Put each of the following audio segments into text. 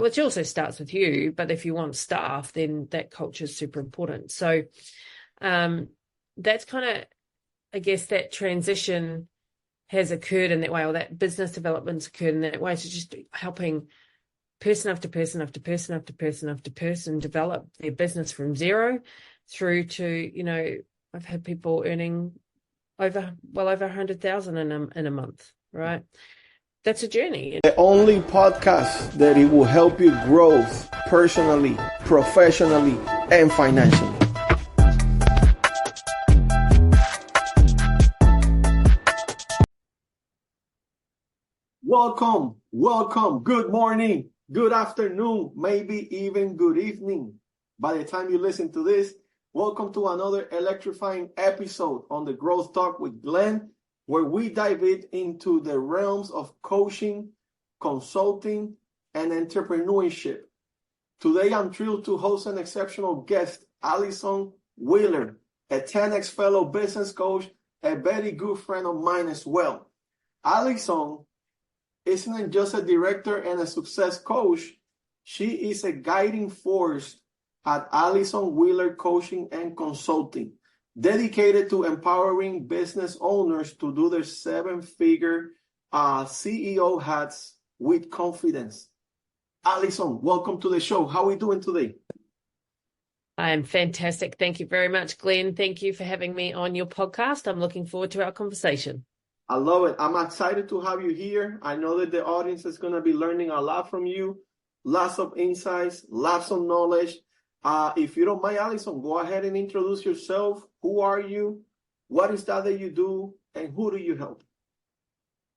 which also starts with you, but if you want staff, then that culture is super important. So that's kind of, I guess, that transition has occurred in that way, or that business development's occurred in that way. So just helping person after person after person after person after person develop their business from zero through to, I've had people earning over 100,000 in a month, right? That's a journey. The only podcast that it will help you grow personally, professionally, and financially. Welcome. Good morning, good afternoon, maybe even good evening. By the time you listen to this, welcome to another electrifying episode on the Growth Talk with Glenn, where we dive into the realms of coaching, consulting, and entrepreneurship. Today, I'm thrilled to host an exceptional guest, Alison Wheeler, a 10X fellow business coach, a very good friend of mine as well. Alison isn't just a director and a success coach. She is a guiding force at Alison Wheeler Coaching and Consulting, dedicated to empowering business owners to do their seven-figure CEO hats with confidence. Alison, welcome to the show. How are we doing today? I'm fantastic. Thank you very much, Glenn. Thank you for having me on your podcast. I'm looking forward to our conversation. I love it. I'm excited to have you here. I know that the audience is going to be learning a lot from you. Lots of insights, lots of knowledge. If you don't mind, Alison, go ahead and introduce yourself. Who are you? What is that you do? And who do you help?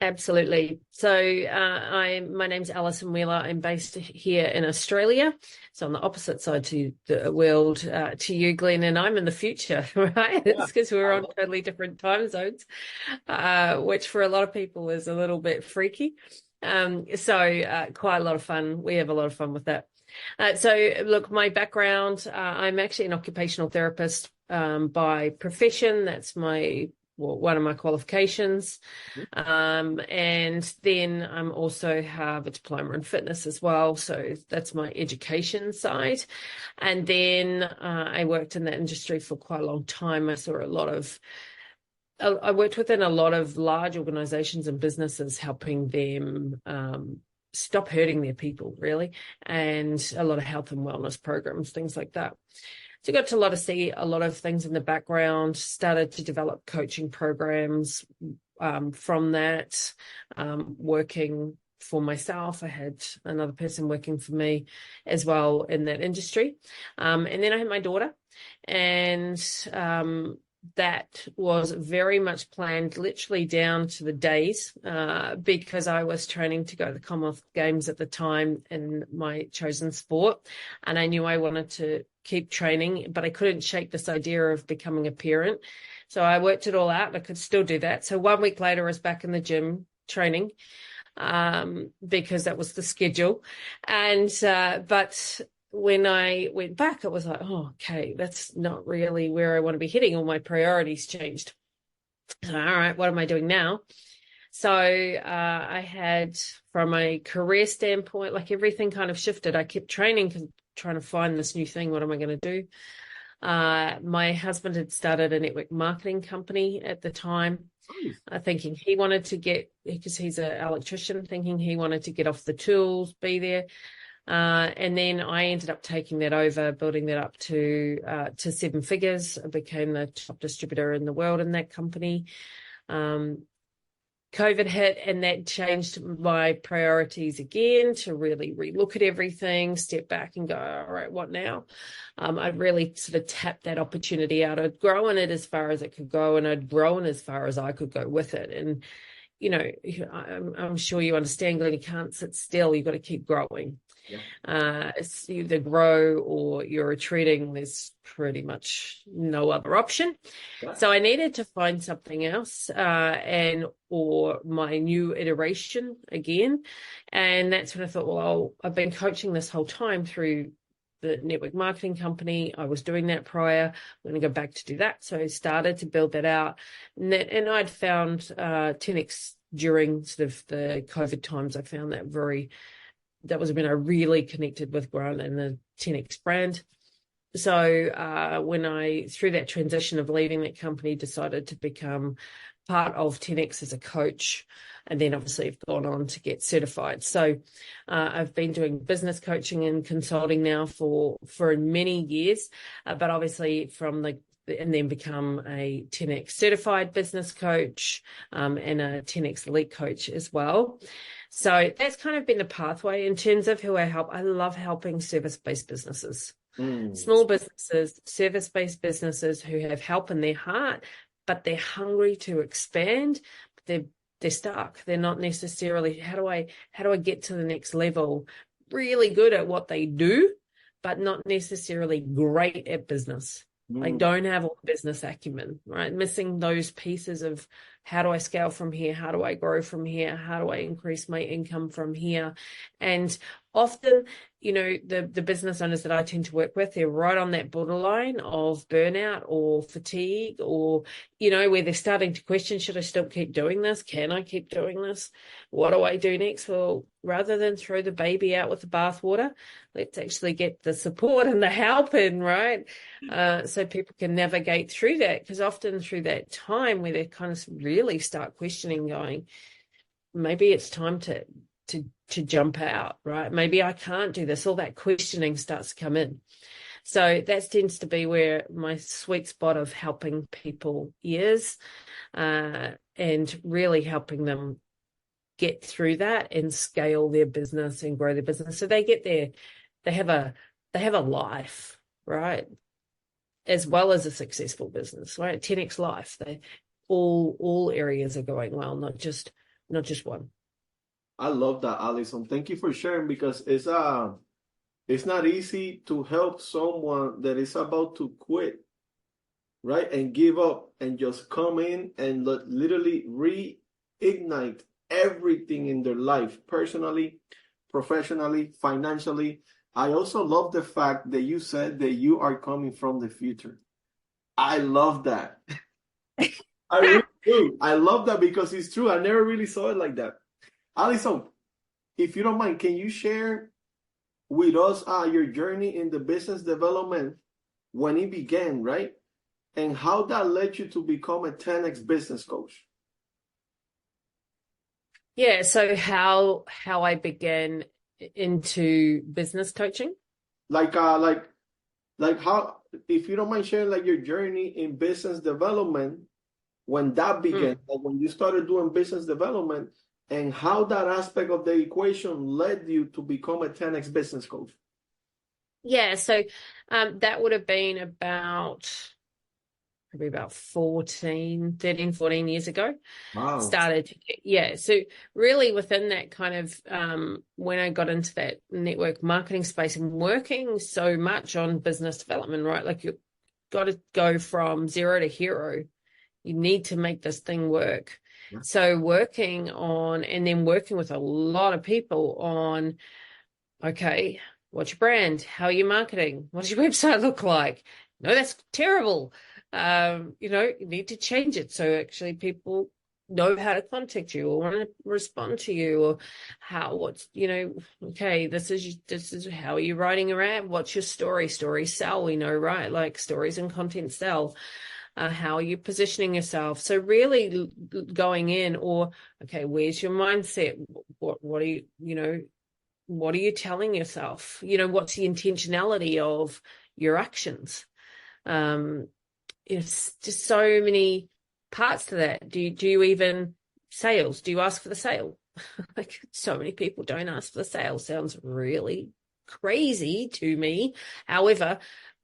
Absolutely. So my name's Alison Wheeler. I'm based here in Australia. So on the opposite side to the world to you, Glenn, and I'm in the future, right? It's because we're on totally different time zones, which for a lot of people is a little bit freaky. So quite a lot of fun. We have a lot of fun with that. So look, my background, I'm actually an occupational therapist by profession. That's one of my qualifications. And then I'm also have a diploma in fitness as well. So that's my education side. And then I worked in that industry for quite a long time. I worked within a lot of large organizations and businesses, helping them stop hurting their people, really, and a lot of health and wellness programs, things like that. So I got to see a lot of things in the background, started to develop coaching programs from that, working for myself. I had another person working for me as well in that industry. And then I had my daughter, and that was very much planned, literally down to the days, because I was training to go to the Commonwealth Games at the time in my chosen sport. And I knew I wanted to keep training, but I couldn't shake this idea of becoming a parent. So I worked it all out. I could still do that. So 1 week later, I was back in the gym training, because that was the schedule. And, but when I went back, it was like, oh, okay, that's not really where I want to be heading. All my priorities changed. So, all right, what am I doing now? So I had, from a career standpoint, everything kind of shifted. I kept training, trying to find this new thing. What am I going to do? My husband had started a network marketing company at the time, thinking he wanted to because he's an electrician, thinking he wanted to get off the tools, be there. And then I ended up taking that over, building that up to 7 figures. I became the top distributor in the world in that company. COVID hit, and that changed my priorities again to really relook at everything, step back and go, all right, what now? I'd really sort of tapped that opportunity out. I'd grown it as far as it could go, and I'd grown as far as I could go with it. And, I'm sure you understand, Glenn, you can't sit still. You've got to keep growing. Yeah. It's either grow or you're retreating. There's pretty much no other option. Yeah. So I needed to find something else, or my new iteration again. And that's when I thought, well, I've been coaching this whole time through the network marketing company. I was doing that prior. I'm going to go back to do that. So I started to build that out. And I'd found 10X during sort of the COVID times. I found that very that was when I really connected with Grant and the 10X brand. So when I, through that transition of leaving that company, decided to become part of 10X as a coach, and then obviously I've gone on to get certified. So I've been doing business coaching and consulting now for many years, but obviously and then become a 10X certified business coach and a 10X elite coach as well. So that's kind of been the pathway in terms of who I help. I love helping service-based businesses, small businesses, service-based businesses who have help in their heart, but they're hungry to expand. They're stuck. They're not necessarily, how do I get to the next level? Really good at what they do, but not necessarily great at business. Like don't have all the business acumen, right? Missing those pieces of how do I scale from here? How do I grow from here? How do I increase my income from here? And often, the business owners that I tend to work with, they're right on that borderline of burnout or fatigue or, where they're starting to question, should I still keep doing this? Can I keep doing this? What do I do next? Well, rather than throw the baby out with the bathwater, let's actually get the support and the help in, right? So people can navigate through that, because often through that time where they kind of really start questioning, going, maybe it's time to jump out, right? Maybe I can't do this. All that questioning starts to come in. So that tends to be where my sweet spot of helping people is, and really helping them get through that and scale their business and grow their business. So they get there, they have a life, right? As well as a successful business, right? 10X life. All areas are going well, not just one. I love that, Alison. Thank you for sharing, because it's not easy to help someone that is about to quit, right? And give up and just come in and literally reignite everything in their life, personally, professionally, financially. I also love the fact that you said that you are coming from the future. I love that. I really do. I love that, because it's true. I never really saw it like that. Alison, if you don't mind, can you share with us your journey in the business development when it began, right? And how that led you to become a 10X business coach? Yeah, so how I began into business coaching? Like how, if you don't mind sharing, like your journey in business development, when that began, like when you started doing business development, and how that aspect of the equation led you to become a 10X business coach. Yeah, so that would have been probably about 13, 14 years ago. Wow. So really within that kind of, when I got into that network marketing space and working so much on business development, right? Like you've got to go from zero to hero. You need to make this thing work. Yeah. So working with a lot of people on, okay, what's your brand? How are you marketing? What does your website look like? No, that's terrible. You need to change it so actually people know how to contact you or want to respond to you, or okay, this is how are you writing a ad? What's your story? Stories sell, right? Like stories and content sell. How are you positioning yourself? So really going in, or okay, where's your mindset? What are you telling yourself? What's the intentionality of your actions? It's just so many parts to that. Do you even sales? Do you ask for the sale? Like so many people don't ask for the sale. Sounds really crazy to me. However,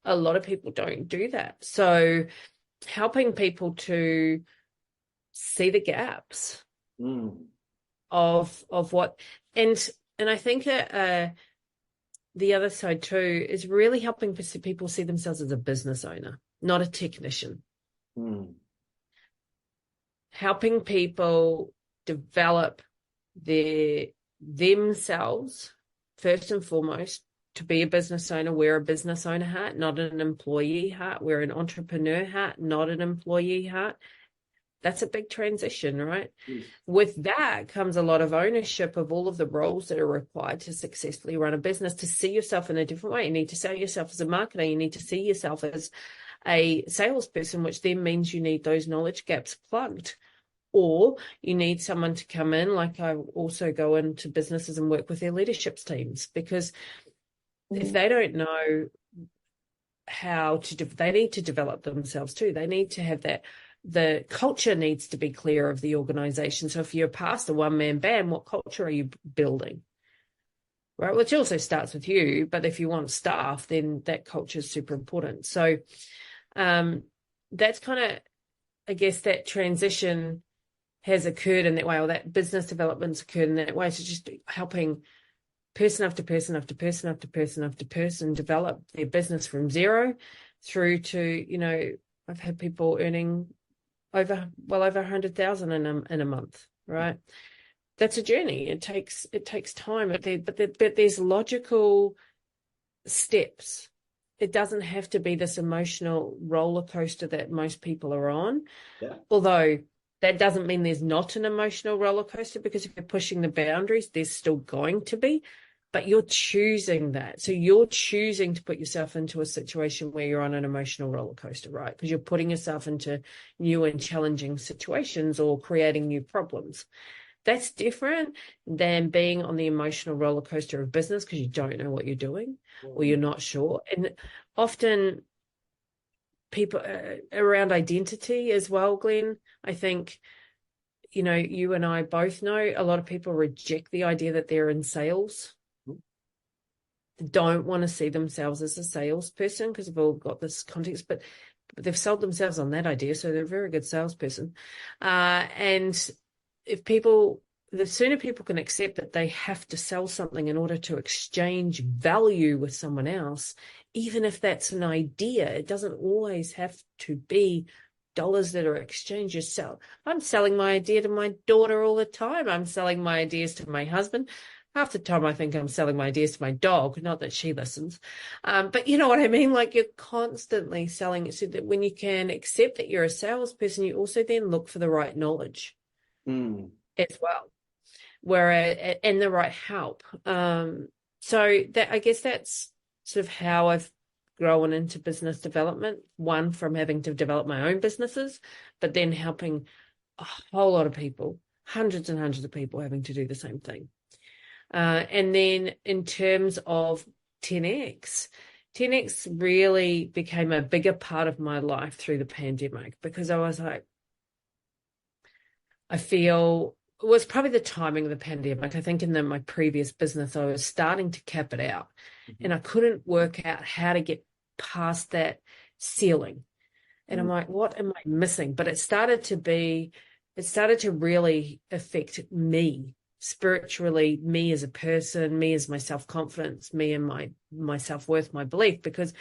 a lot of people don't do that. So helping people to see the gaps of what, and I think that the other side too is really helping people see themselves as a business owner, not a technician. Helping people develop themselves first and foremost to be a business owner, wear a business owner hat, not an employee hat, wear an entrepreneur hat, not an employee hat. That's a big transition, right? Yes. With that comes a lot of ownership of all of the roles that are required to successfully run a business, to see yourself in a different way. You need to see yourself as a marketer. You need to see yourself as a salesperson, which then means you need those knowledge gaps plugged. Or you need someone to come in, like I also go into businesses and work with their leadership teams, because if they don't know how to, they need to develop themselves too. They need to have that. The culture needs to be clear of the organization. So if you're past a one-man band, what culture are you building? Right, which also starts with you, but if you want staff, then that culture is super important. So that's kind of, I guess, that transition has occurred in that way, or that business development's occurred in that way. So just helping person after person after person after person after person develop their business from zero through to, I've had people earning over 100,000 in a month, right? That's a journey. It takes time, but there's logical steps. It doesn't have to be this emotional roller coaster that most people are on. Yeah. Although that doesn't mean there's not an emotional roller coaster, because if you're pushing the boundaries, there's still going to be, but you're choosing that. So you're choosing to put yourself into a situation where you're on an emotional roller coaster, right? Because you're putting yourself into new and challenging situations or creating new problems. That's different than being on the emotional roller coaster of business because you don't know what you're doing or you're not sure. And often people around identity as well, Glenn, I think, you and I both know a lot of people reject the idea that they're in sales. They don't want to see themselves as a salesperson because they've all got this context, but they've sold themselves on that idea. So they're a very good salesperson. And the sooner people can accept that they have to sell something in order to exchange value with someone else, even if that's an idea, it doesn't always have to be dollars that are exchanged. I'm selling my idea to my daughter all the time. I'm selling my ideas to my husband. Half the time I think I'm selling my ideas to my dog, not that she listens. But you know what I mean? Like, you're constantly selling it, so that when you can accept that you're a salesperson, you also then look for the right knowledge as well, and the right help. So that, I guess that's sort of how I've grown into business development, one from having to develop my own businesses, but then helping a whole lot of people, hundreds and hundreds of people having to do the same thing. And then in terms of 10X really became a bigger part of my life through the pandemic, because I was like, I feel it was probably the timing of the pandemic. I think in my previous business, I was starting to cap it out, and I couldn't work out how to get past that ceiling. And I'm like, what am I missing? But it started to really affect me spiritually, me as a person, me as my self-confidence, me and my self-worth, my belief, because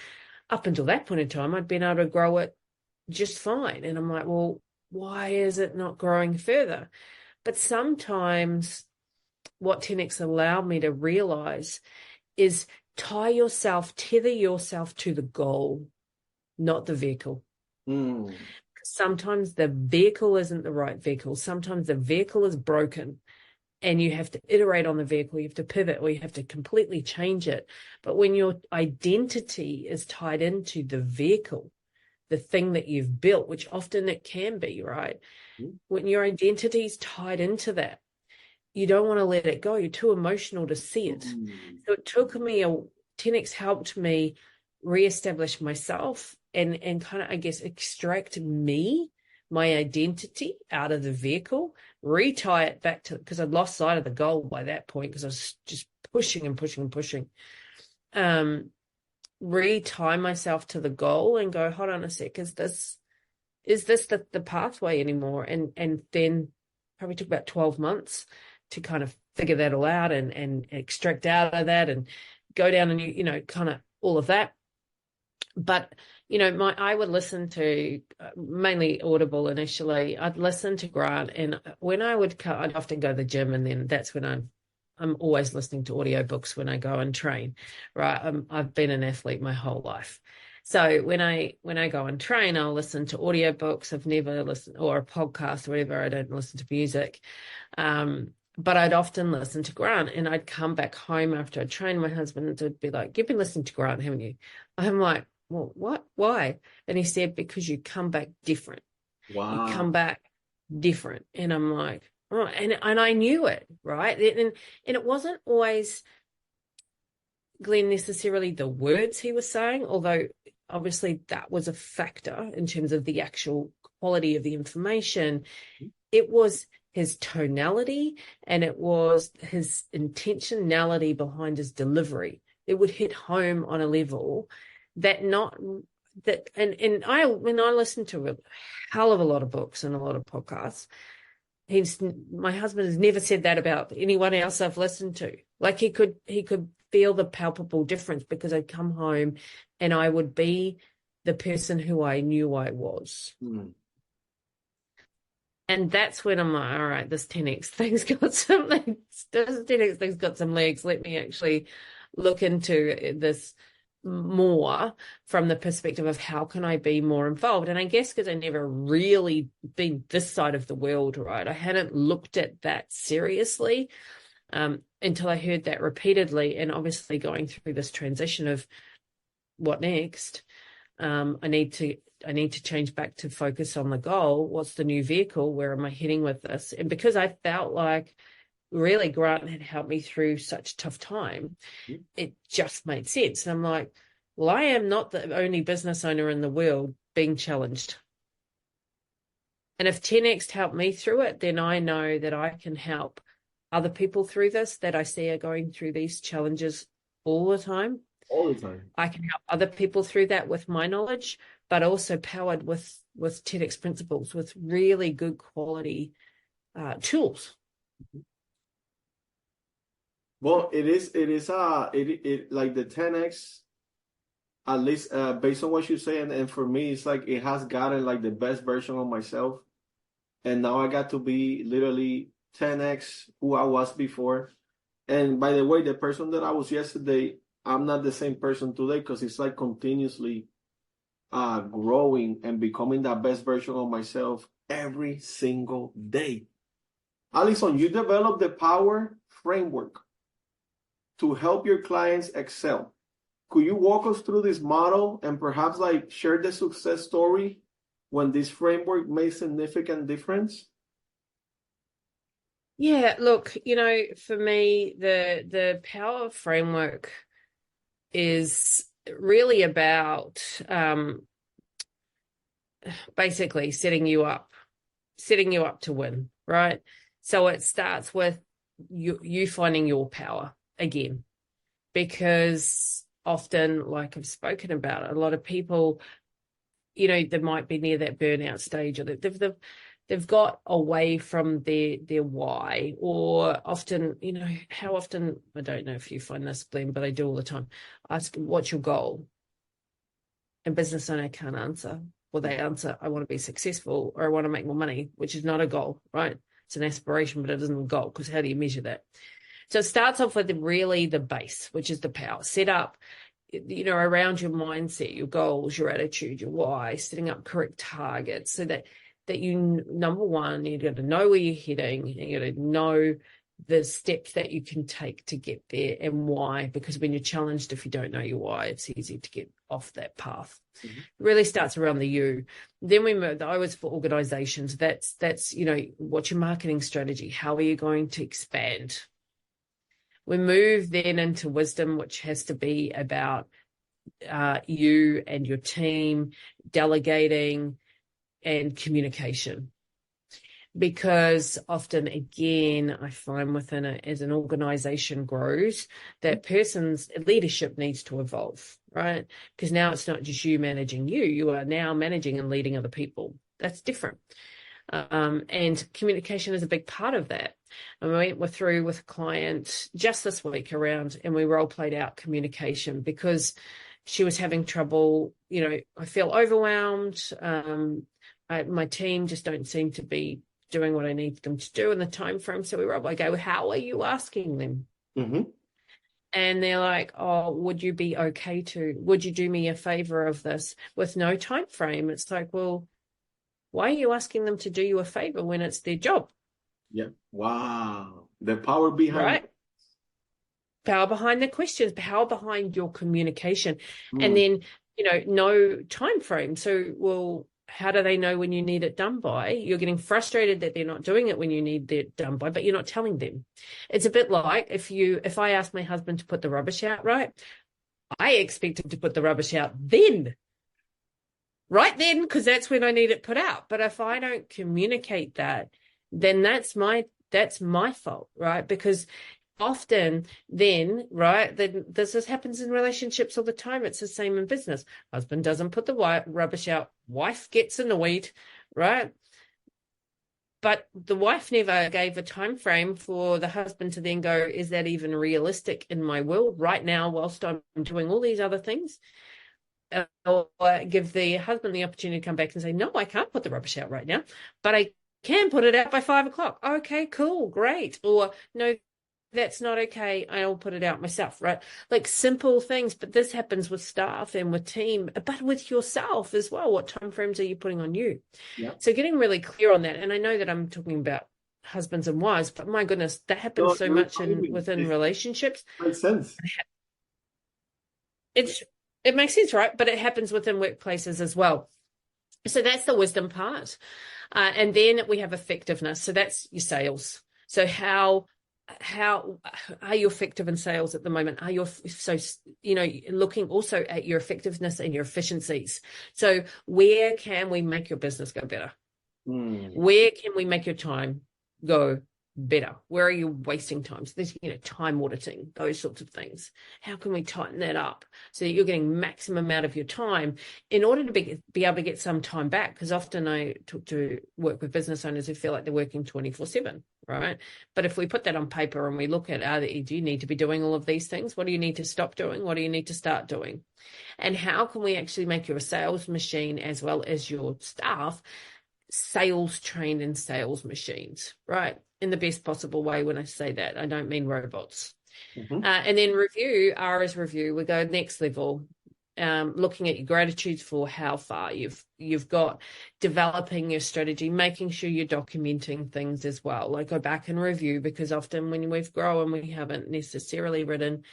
up until that point in time, I'd been able to grow it just fine. And I'm like, well, why is it not growing further? But sometimes what 10X allowed me to realize is tether yourself to the goal, not the vehicle. Sometimes the vehicle isn't the right vehicle. Sometimes the vehicle is broken and you have to iterate on the vehicle. You have to pivot, or you have to completely change it. But when your identity is tied into the vehicle, the thing that you've built, which often it can be, right? When your identity is tied into that, you don't want to let it go. You're too emotional to see it. So it took me 10X helped me reestablish myself and kind of, I guess, extract my identity out of the vehicle, retie it back to, because I'd lost sight of the goal by that point, because I was just pushing and pushing and pushing. Retie myself to the goal and go, hold on a sec, is this the pathway anymore? And then probably took about 12 months to kind of figure that all out and extract out of that and go down and, kind of all of that. But, I would listen to mainly Audible initially. I'd listen to Grant, and when I'd often go to the gym, and then that's when I'm always listening to audiobooks when I go and train, right? I've been an athlete my whole life. So when I go and train, I'll listen to audiobooks. I've never listened, or a podcast or whatever. I don't listen to music. But I'd often listen to Grant, and I'd come back home after I'd trained. My husband would be like, "You've been listening to Grant, haven't you?" I'm like, "Well, what? Why?" And he said, "Because you come back different. Wow. You come back different." And I'm like, "Oh," and I knew it, right? And it wasn't always, Glenn, necessarily the words he was saying, although obviously that was a factor in terms of the actual quality of the information. It was his tonality, and it was his intentionality behind his delivery. It would hit home on a level that and when I listen to a hell of a lot of books and a lot of podcasts, my husband has never said that about anyone else I've listened to. Like he could feel the palpable difference, because I'd come home and I would be the person who I knew I was. And that's when I'm like, all right, this 10X thing's got something. This 10X thing's got some legs. Let me actually look into this more from the perspective of how can I be more involved. And I guess because I never really been this side of the world, right? I hadn't looked at that seriously until I heard that repeatedly. And obviously going through this transition of what next, I need to change back to focus on the goal. What's the new vehicle? Where am I heading with this? And because I felt like really Grant had helped me through such a tough time, it just made sense. And I'm like, well, I am not the only business owner in the world being challenged. And if 10X helped me through it, then I know that I can help other people through this that I see are going through these challenges all the time. All the time. I can help other people through that with my knowledge, but also powered with 10X principles, with really good quality tools. Well, it is like the 10X, at least based on what you say, and for me, it's like it has gotten like the best version of myself. And now I got to be literally 10X who I was before. And by the way, the person that I was yesterday, I'm not the same person today, because it's like continuously growing and becoming that best version of myself every single day. Alison, you developed the power framework to help your clients excel. Could you walk us through this model and perhaps like share the success story when this framework made significant difference? Yeah, look, for me, the power framework is really about basically setting you up to win, right? So it starts with you finding your power again, because often, like I've spoken about, a lot of people, they might be near that burnout stage, or they've got away from their why, or often, how often, I don't know if you find this, Glenn, but I do all the time, ask, what's your goal? And business owner can't answer. Well, they answer, I want to be successful, or I want to make more money, which is not a goal, right? It's an aspiration, but it isn't a goal, because how do you measure that? So it starts off with really the base, which is the power. Set up, around your mindset, your goals, your attitude, your why, setting up correct targets, so that you, number one, you got to know where you're heading, and you got to know the steps that you can take to get there, and why, because when you're challenged, if you don't know your why, it's easy to get off that path. Mm-hmm. It really starts around the you. Then we move, I was for organizations, that's what's your marketing strategy? How are you going to expand? We move then into wisdom, which has to be about you and your team, delegating, and communication. Because often, again, I find as an organization grows, that person's leadership needs to evolve, right? Because now it's not just you managing you are now managing and leading other people. That's different. And communication is a big part of that. And we're through with a client just this week and we role played out communication, because she was having trouble. I feel overwhelmed. My team just don't seem to be doing what I need them to do in the time frame. So we were like, how are you asking them? Mm-hmm. and they're like, oh, would you do me a favor of this with no time frame? It's like, well, why are you asking them to do you a favor when it's their job? Yeah. Wow. The power behind right? Power behind the questions, power behind your communication. Mm. And then, no time frame. So, well, how do they know when you need it done by? You're getting frustrated that they're not doing it when you need it done by, but you're not telling them. It's a bit like if I ask my husband to put the rubbish out, right? I expect him to put the rubbish out right then, because that's when I need it put out. But if I don't communicate that, then that's my fault, right? Because often then, right, then this happens in relationships all the time. It's the same in business. Husband doesn't put the rubbish out. Wife gets annoyed, right? But the wife never gave a time frame for the husband to then go, is that even realistic in my world right now whilst I'm doing all these other things? Or give the husband the opportunity to come back and say, no, I can't put the rubbish out right now, but I can put it out by 5 o'clock. Okay, cool, great. Or no, that's not okay. I'll put it out myself, right? Like simple things, but this happens with staff and with team, but with yourself as well. What time frames are you putting on you? Yeah. So getting really clear on that. And I know that I'm talking about husbands and wives, but my goodness, that happens so much within relationships. Makes sense. It makes sense, right? But it happens within workplaces as well. So that's the wisdom part. And then we have effectiveness. So that's your sales. So how are you effective in sales at the moment? Are you looking also at your effectiveness and your efficiencies? So where can we make your business go better? Where can we make your time go better? Where are you wasting time? So there's, time auditing, those sorts of things. How can we tighten that up so that you're getting maximum amount of your time in order to be able to get some time back? Because often I talk to work with business owners who feel like they're working 24/7, right? But if we put that on paper and we look at, do you need to be doing all of these things? What do you need to stop doing? What do you need to start doing? And how can we actually make your sales machine as well as your staff sales trained in sales machines, right? In the best possible way. When I say that, I don't mean robots. And then review, R is review. We go next level, looking at your gratitudes for how far you've got, developing your strategy, making sure you're documenting things as well. Like go back and review, because often when we've grown, we haven't necessarily written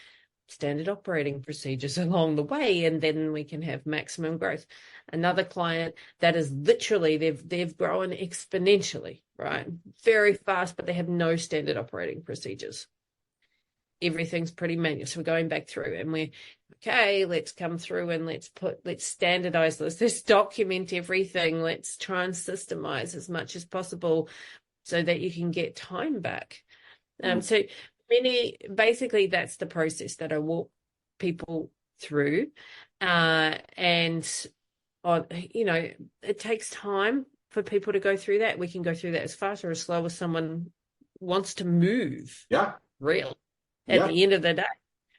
standard operating procedures along the way, and then we can have maximum growth. Another client that is literally they've grown exponentially, right? Very fast, but they have no standard operating procedures. Everything's pretty manual. So we're going back through and let's come through and let's standardize this. Let's document everything. Let's try and systemize as much as possible so that you can get time back. So basically that's the process that I walk people through. It takes time for people to go through that. We can go through that as fast or as slow as someone wants to move. Yeah. Real. At the end of the day,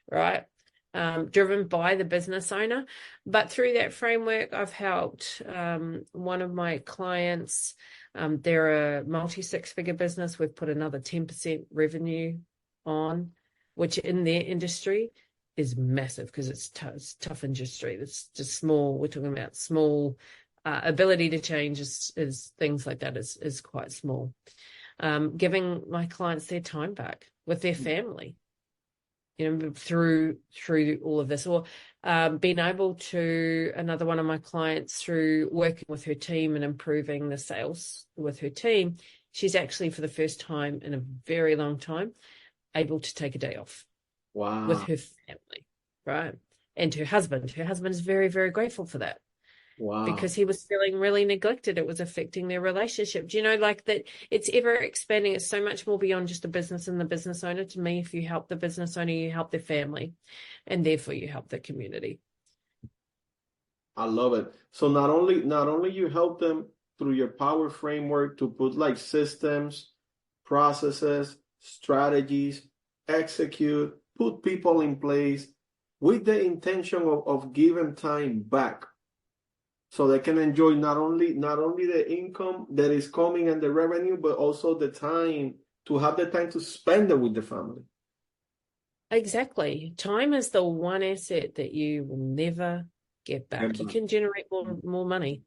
right? Driven by the business owner. But through that framework, I've helped one of my clients. They're a multi-six-figure business. We've put another 10% revenue on, which in their industry is massive because it's tough industry. It's just small. We're talking about small. Ability to change is things like that is quite small. Giving my clients their time back with their family, through all of this, or being able to, another one of my clients, through working with her team and improving the sales with her team, she's actually for the first time in a very long time able to take a day off. Wow. With her family, right? And her husband is very, very grateful for that. Wow. Because he was feeling really neglected. It was affecting their relationship. Like that it's ever expanding. It's so much more beyond just a business and the business owner. To me, if you help the business owner, you help their family, and therefore you help the community. I love it. So not only you help them through your power framework to put like systems, processes, strategies, execute, put people in place with the intention of giving time back, so they can enjoy not only the income that is coming and the revenue, but also the time to have the time to spend it with the family. Exactly. Time is the one asset that you will never get back. You can generate more money,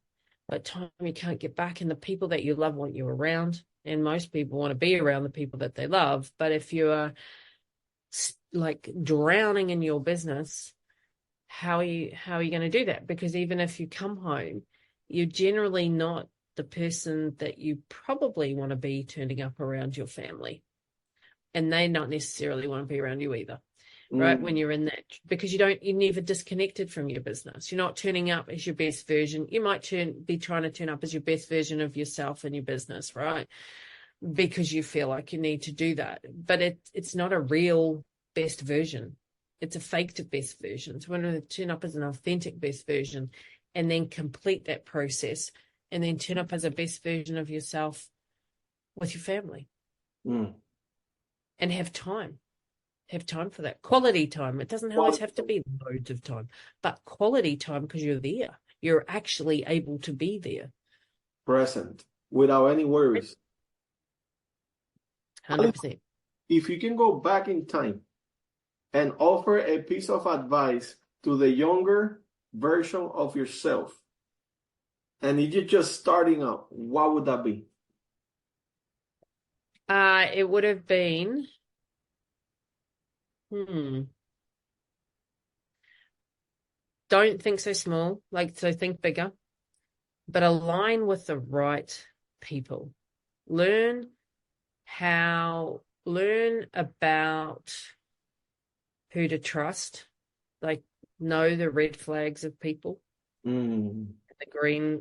but time you can't get back. And the people that you love want you around. And most people want to be around the people that they love. But if you are like drowning in your business, how are you going to do that? Because even if you come home, you're generally not the person that you probably want to be turning up around your family. And they not necessarily want to be around you either, right? When you're in that, because you're never disconnected from your business. You're not turning up as your best version. You might be trying to turn up as your best version of yourself and your business, right? Because you feel like you need to do that. But it's not a real best version. It's a faked best version. So when you turn up as an authentic best version and then complete that process and then turn up as a best version of yourself with your family. And have time for that quality time. It doesn't always have to be loads of time, but quality time, because you're there. You're actually able to be there. Present, without any worries. 100%. If you can go back in time and offer a piece of advice to the younger version of yourself, and if you're just starting out, what would that be? It would have been, don't think so small, so think bigger, but align with the right people. Learn about who to trust, know the red flags of people. The green,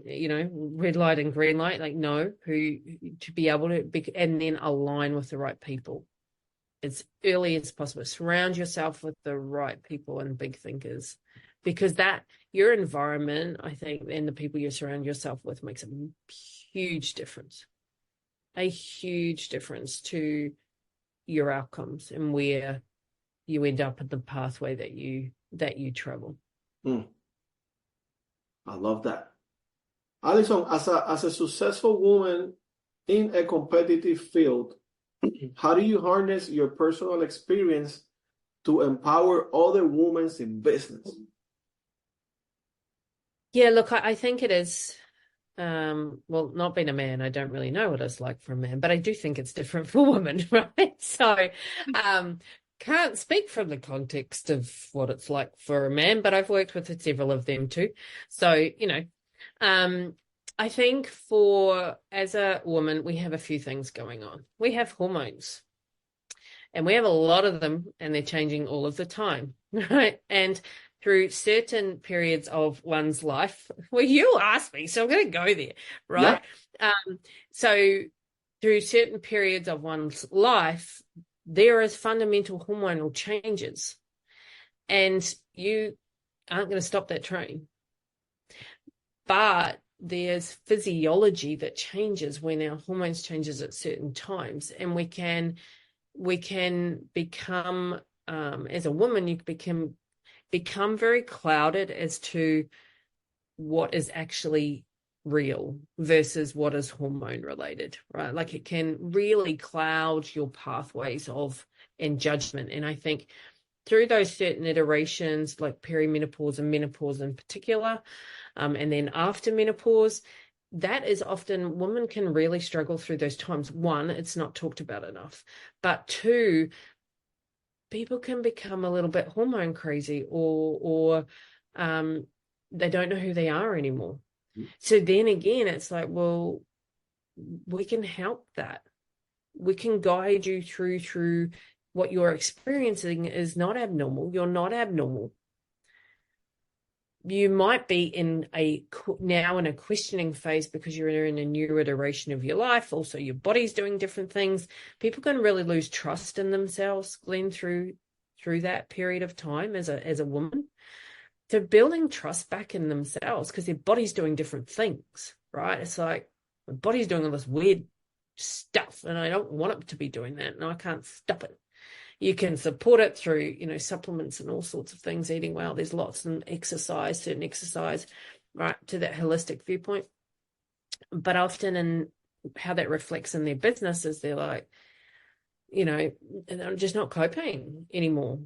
red light and green light, know who to be able to be, and then align with the right people as early as possible. Surround yourself with the right people and big thinkers, because that your environment, I think, and the people you surround yourself with makes a huge difference to your outcomes and where you end up in the pathway that you travel. I love that. Alison, as a successful woman in a competitive field, how do you harness your personal experience to empower other women in business? Yeah, look, I think it is, not being a man, I don't really know what it's like for a man, but I do think it's different for women, right? So, can't speak from the context of what it's like for a man, but I've worked with several of them too. So, I think as a woman, we have a few things going on. We have hormones, and we have a lot of them, and they're changing all of the time, right? And through certain periods of one's life, well, you asked me, so I'm going to go there, right? Yeah. So through certain periods of one's life, there is fundamental hormonal changes, and you aren't going to stop that train. But there's physiology that changes when our hormones changes at certain times, and we can become, as a woman, you become very clouded as to what is actually real versus what is hormone related, right? It can really cloud your pathways and judgment. And I think through those certain iterations, like perimenopause and menopause in particular, and then after menopause, that is often, women can really struggle through those times. One, it's not talked about enough, but two, people can become a little bit hormone crazy or they don't know who they are anymore. So then again, it's well, we can help that. We can guide you through what you're experiencing is not abnormal. You're not abnormal. You might be now in a questioning phase because you're in a new iteration of your life. Also, your body's doing different things. People can really lose trust in themselves, Glenn, through that period of time as a woman. So building trust back in themselves, because their body's doing different things, right? It's my body's doing all this weird stuff and I don't want it to be doing that, and I can't stop it. You can support it through, supplements and all sorts of things, eating well. There's lots and certain exercise, right, to that holistic viewpoint. But often in how that reflects in their business is they're and I'm just not coping anymore,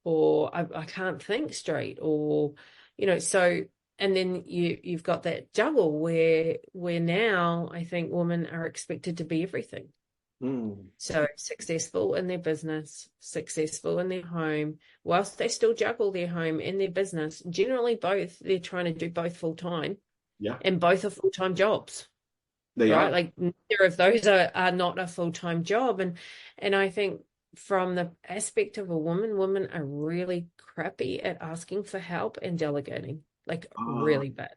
or I can't think straight, or, so, and then you've got that juggle where now I think women are expected to be everything. So successful in their business, successful in their home, whilst they still juggle their home and their business. Generally both, they're trying to do both full time. Yeah. And both are full-time jobs. They right? are. Like neither of those are not a full-time job. And I think from the aspect of a woman, women are really crappy at asking for help and delegating, like really bad.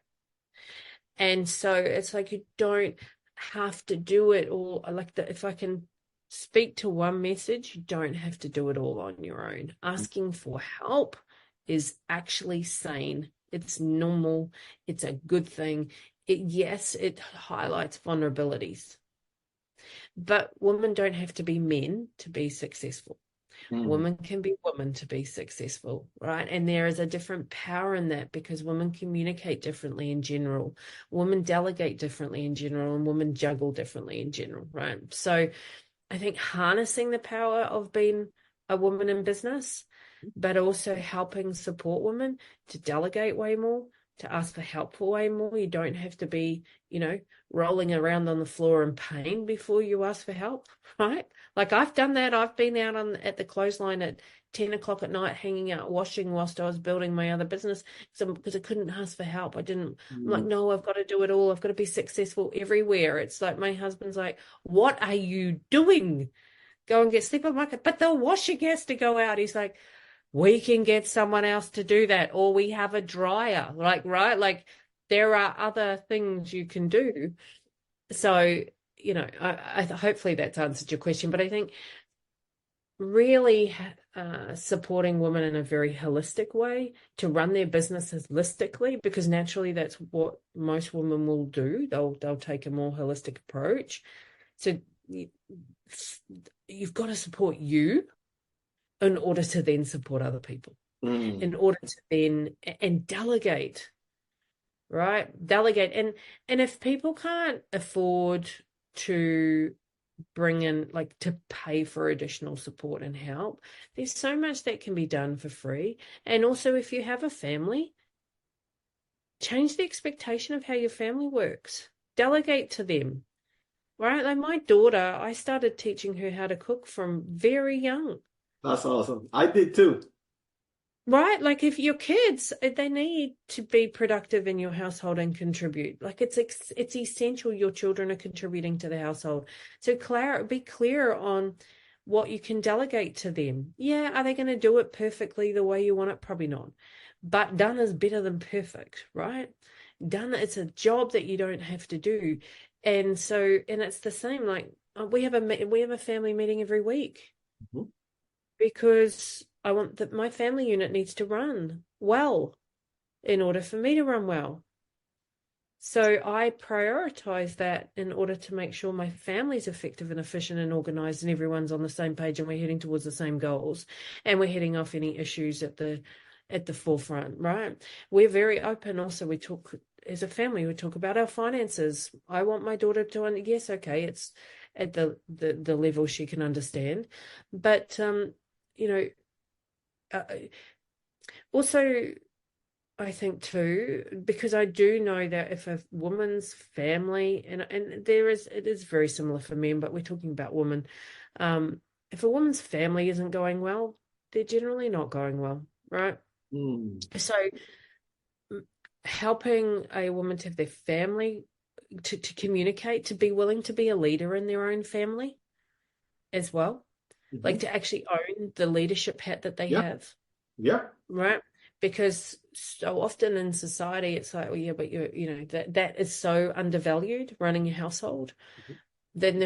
And so it's like you don't have to do it all. Like if I can speak to one message, you don't have to do it all on your own. Asking for help is actually sane. It's normal. It's a good thing. Yes, it highlights vulnerabilities. But women don't have to be men to be successful. Women can be women to be successful, right? And there is a different power in that because women communicate differently in general. Women delegate differently in general, and women juggle differently in general, right? So I think harnessing the power of being a woman in business, but also helping support women to delegate way more, to ask for help for way more. You don't have to be, rolling around on the floor in pain before you ask for help, right? Like I've done that. I've been out at the clothesline at 10 o'clock at night, hanging out, washing whilst I was building my other business because I couldn't ask for help. I'm like, no, I've got to do it all. I've got to be successful everywhere. It's like my husband's like, what are you doing? Go and get sleep. I'm like, but the washing has to go out. He's like, we can get someone else to do that, or we have a dryer, like, right? Like there are other things you can do. So, I hopefully that's answered your question, but I think really supporting women in a very holistic way to run their businesses holistically, because naturally that's what most women will do. They'll take a more holistic approach. So you've got to support you in order to then support other people, in order to then and delegate, right? Delegate. And if people can't afford to bring in, like, to pay for additional support and help, there's so much that can be done for free. And also, if you have a family, change the expectation of how your family works. Delegate to them, right? Like my daughter, I started teaching her how to cook from very young. That's awesome. I did too. Right? Like if your kids, they need to be productive in your household and contribute. Like it's essential your children are contributing to the household. So be clear on what you can delegate to them. Yeah, are they going to do it perfectly the way you want it? Probably not. But done is better than perfect, right? Done, it's a job that you don't have to do. And it's the same, like we have a family meeting every week. Because I want that my family unit needs to run well in order for me to run well. So I prioritize that in order to make sure my family's effective and efficient and organized and everyone's on the same page and we're heading towards the same goals and we're heading off any issues at the forefront, right? We're very open. Also, we talk as a family, we talk about our finances. I want my daughter to, yes, okay, it's at the level she can understand. But, also, I think too, because I do know that if a woman's family, and it is very similar for men, but we're talking about women. If a woman's family isn't going well, they're generally not going well, right? So helping a woman to have their family to communicate, to be willing to be a leader in their own family as well, like to actually own the leadership hat that they have. Yeah. Right. Because so often in society, it's like, well, yeah, but that is so undervalued, running your household. Then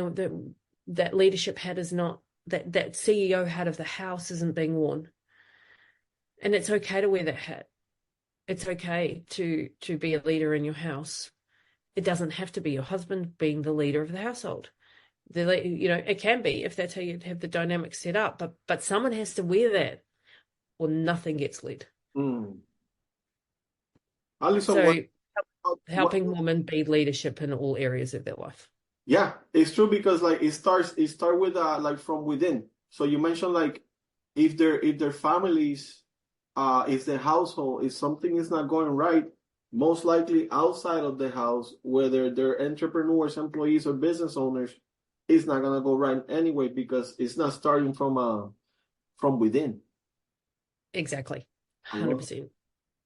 that leadership hat is not, that CEO hat of the house isn't being worn. And it's okay to wear that hat. It's okay to be a leader in your house. It doesn't have to be your husband being the leader of the household. It can be if that's how you have the dynamic set up, but someone has to wear that or nothing gets led. Alison, helping women be leadership in all areas of their life. Yeah, it's true because like it starts with like from within. So you mentioned like if their families, if the household, if something is not going right, most likely outside of the house, whether they're entrepreneurs, employees, or business owners, it's not gonna go right anyway because it's not starting from within. Exactly. 100%.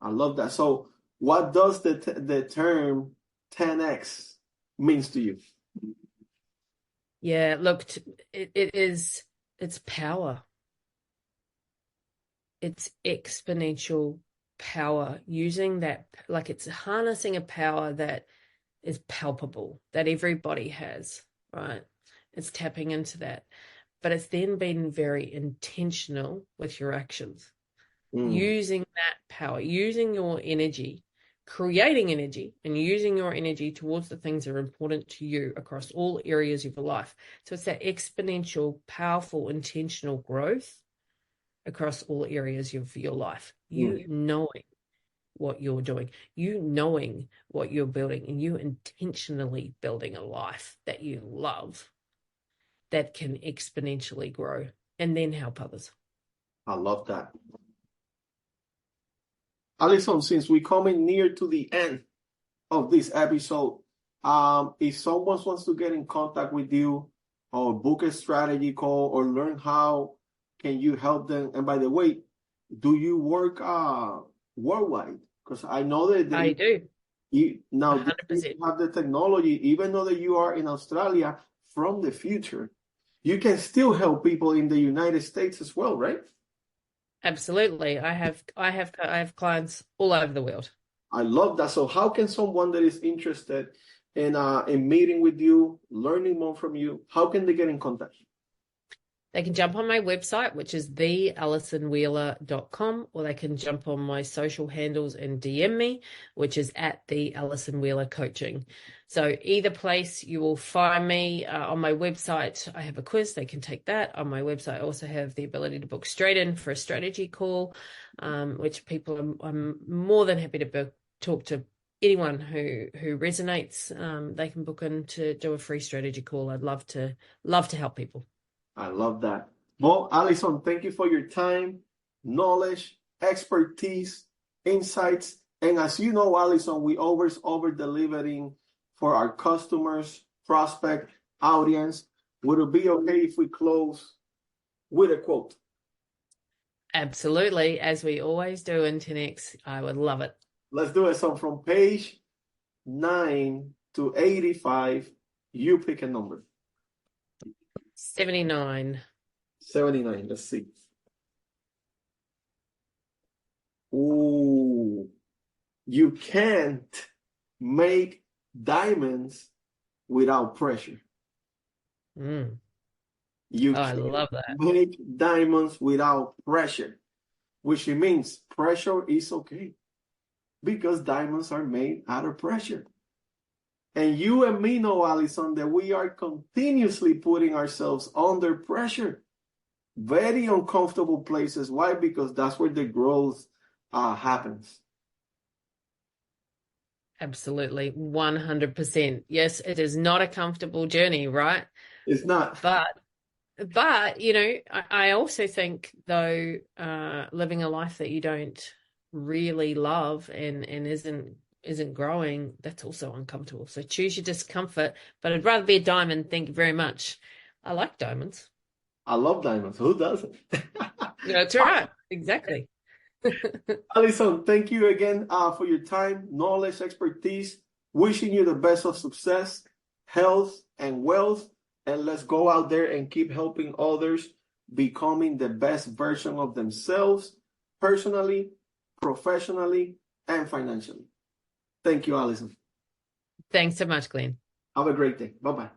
I love that. So what does the term 10x means to you? Yeah, look, it's power. It's exponential power, using that, like it's harnessing a power that is palpable, that everybody has, right? It's tapping into that. But it's then being very intentional with your actions, using that power, using your energy, creating energy and using your energy towards the things that are important to you across all areas of your life. So it's that exponential, powerful, intentional growth across all areas of your life. You knowing what you're doing, you knowing what you're building, and you intentionally building a life that you love that can exponentially grow and then help others. I love that. Alison, since we're coming near to the end of this episode, if someone wants to get in contact with you or book a strategy call or learn how can you help them? And by the way, do you work worldwide? Because I know that I do. You now 100%. you have the technology, even though that you are in Australia from the future, you can still help people in the United States as well, right? Absolutely. I have clients all over the world. I love that. So how can someone that is interested in meeting with you, learning more from you, how can they get in contact? They can jump on my website, which is thealisonwheeler.com, or they can jump on my social handles and DM me, which is at the Alison Wheeler Coaching. So either place you will find me. On my website, I have a quiz. They can take that. On my website, I also have the ability to book straight in for a strategy call, which I'm more than happy to talk to anyone who resonates. They can book in to do a free strategy call. I'd love to help people. I love that. Well, Alison, thank you for your time, knowledge, expertise, insights. And as you know, Alison, we always over-delivering for our customers, prospect, audience. Would it be okay if we close with a quote? Absolutely. As we always do in 10X, I would love it. Let's do it. So from page 9 to 85, you pick a number. 79. 79. Let's see. Ooh, you can't make diamonds without pressure. I love that. Make diamonds without pressure, which means pressure is okay because diamonds are made out of pressure. And you and me know, Alison, that we are continuously putting ourselves under pressure. Very uncomfortable places. Why? Because that's where the growth happens. Absolutely. 100%. Yes, it is not a comfortable journey, right? It's not. But you know, I also think, though, living a life that you don't really love and isn't growing, that's also uncomfortable. So choose your discomfort. But I'd rather be a diamond. Thank you very much. I like diamonds. I love diamonds. Who doesn't? That's right. Exactly. Alison, thank you again for your time, knowledge, expertise. Wishing you the best of success, health, and wealth. And let's go out there and keep helping others becoming the best version of themselves, personally, professionally, and financially. Thank you, Alison. Thanks so much, Glenn. Have a great day. Bye-bye.